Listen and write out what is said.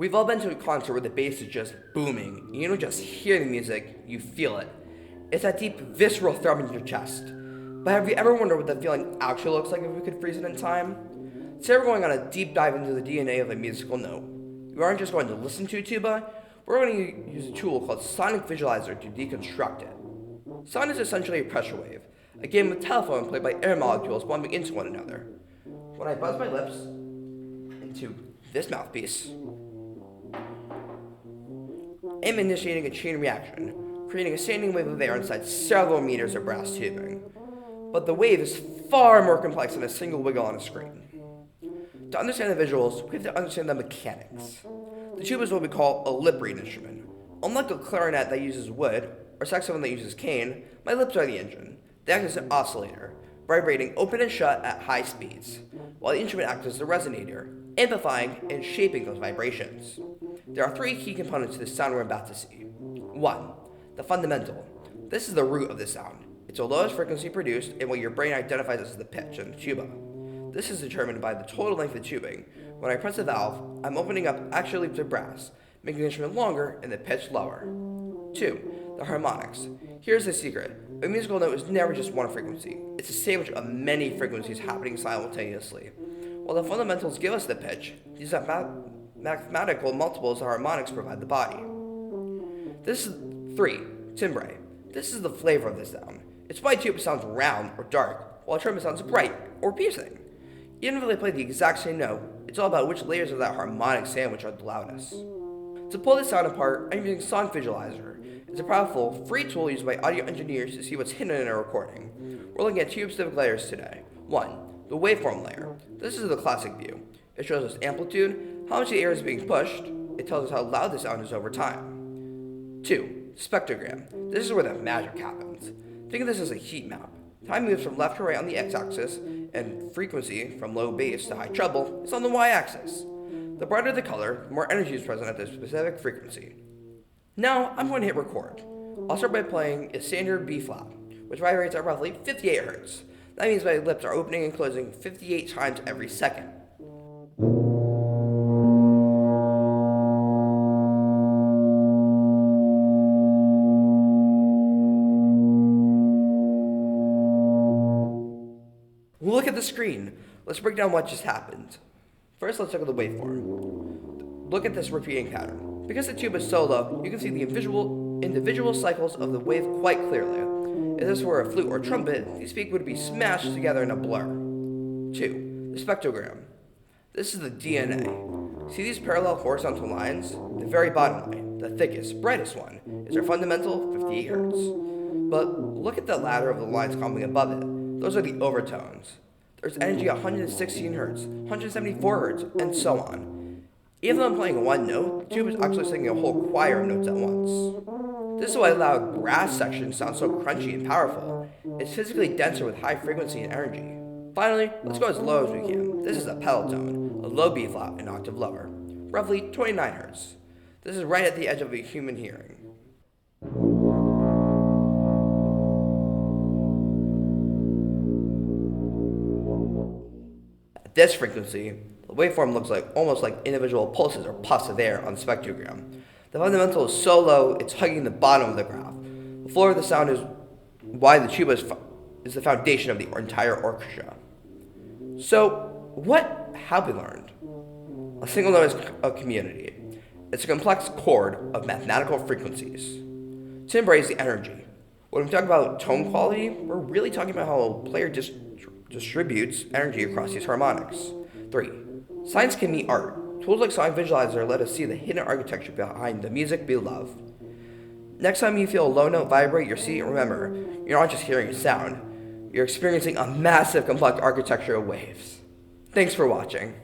We've all been to a concert where the bass is just booming. You don't just hear the music, you feel it. It's that deep, visceral throb in your chest. But have you ever wondered what that feeling actually looks like if we could freeze it in time? Today we're going on a deep dive into the DNA of a musical note. We aren't just going to listen to a tuba, we're going to use a tool called Sonic Visualizer to deconstruct it. Sound is essentially a pressure wave, a game of telephone played by air molecules bumping into one another. When I buzz my lips into this mouthpiece, I'm initiating a chain reaction, creating a standing wave of air inside several meters of brass tubing. But the wave is far more complex than a single wiggle on a screen. To understand the visuals, we have to understand the mechanics. The tuba is what we call a lip-reed instrument. Unlike a clarinet that uses wood, or saxophone that uses cane, my lips are the engine. They act as an oscillator, vibrating open and shut at high speeds, while the instrument acts as the resonator, amplifying and shaping those vibrations. There are three key components to the sound we're about to see. 1. The fundamental. This is the root of the sound. It's the lowest frequency produced and what your brain identifies as the pitch in the tuba. This is determined by the total length of tubing. When I press the valve, I'm opening up actual loops of brass, making the instrument longer and the pitch lower. 2. The harmonics. Here's the secret. A musical note is never just one frequency. It's a sandwich of many frequencies happening simultaneously. While the fundamentals give us the pitch, these mathematical multiples of harmonics provide the body. This is 3. Timbre. This is the flavor of the sound. It's why a tuba sounds round or dark, while a trumpet sounds bright or piercing. Even if they play the exact same note, it's all about which layers of that harmonic sandwich are the loudest. To pull this sound apart, I'm using Sonic Visualizer. It's a powerful, free tool used by audio engineers to see what's hidden in a recording. We're looking at two specific layers today. 1. The waveform layer. This is the classic view. It shows us amplitude, how much the air is being pushed. It tells us how loud the sound is over time. 2. Spectrogram. This is where the magic happens. Think of this as a heat map. Time moves from left to right on the x-axis, and frequency, from low bass to high treble, is on the y-axis. The brighter the color, the more energy is present at this specific frequency. Now, I'm going to hit record. I'll start by playing a standard B flat, which vibrates at roughly 58 Hz. That means my lips are opening and closing 58 times every second. Look at the screen. Let's break down what just happened. First, let's look at the waveform. Look at this repeating pattern. Because the tube is so low, you can see the individual cycles of the wave quite clearly. If this were a flute or trumpet, these peaks would be smashed together in a blur. 2. The spectrogram. This is the DNA. See these parallel horizontal lines? The very bottom line, the thickest, brightest one, is our fundamental 58 Hz. But look at the ladder of the lines coming above it. Those are the overtones. There's energy at 116 Hz, 174 Hz, and so on. Even though I'm playing one note, the tube is actually singing a whole choir of notes at once. This is why loud brass sections sound so crunchy and powerful. It's physically denser with high frequency and energy. Finally, let's go as low as we can. This is a pedal tone, a low B flat, an octave lower, roughly 29 Hz. This is right at the edge of a human hearing. At this frequency, the waveform looks almost like individual pulses or puffs of air on the spectrogram. The fundamental is so low, it's hugging the bottom of the graph. The floor of the sound is why the tuba is the foundation of the entire orchestra. So, what have we learned? A single note is a community. It's a complex chord of mathematical frequencies. Timbre is the energy. When we talk about tone quality, we're really talking about how a player distributes energy across these harmonics. 3. Science can meet art. Tools like Sonic Visualizer let us see the hidden architecture behind the music we love. Next time you feel a low note vibrate your seat, remember, you're not just hearing a sound, you're experiencing a massive complex architecture of waves. Thanks for watching.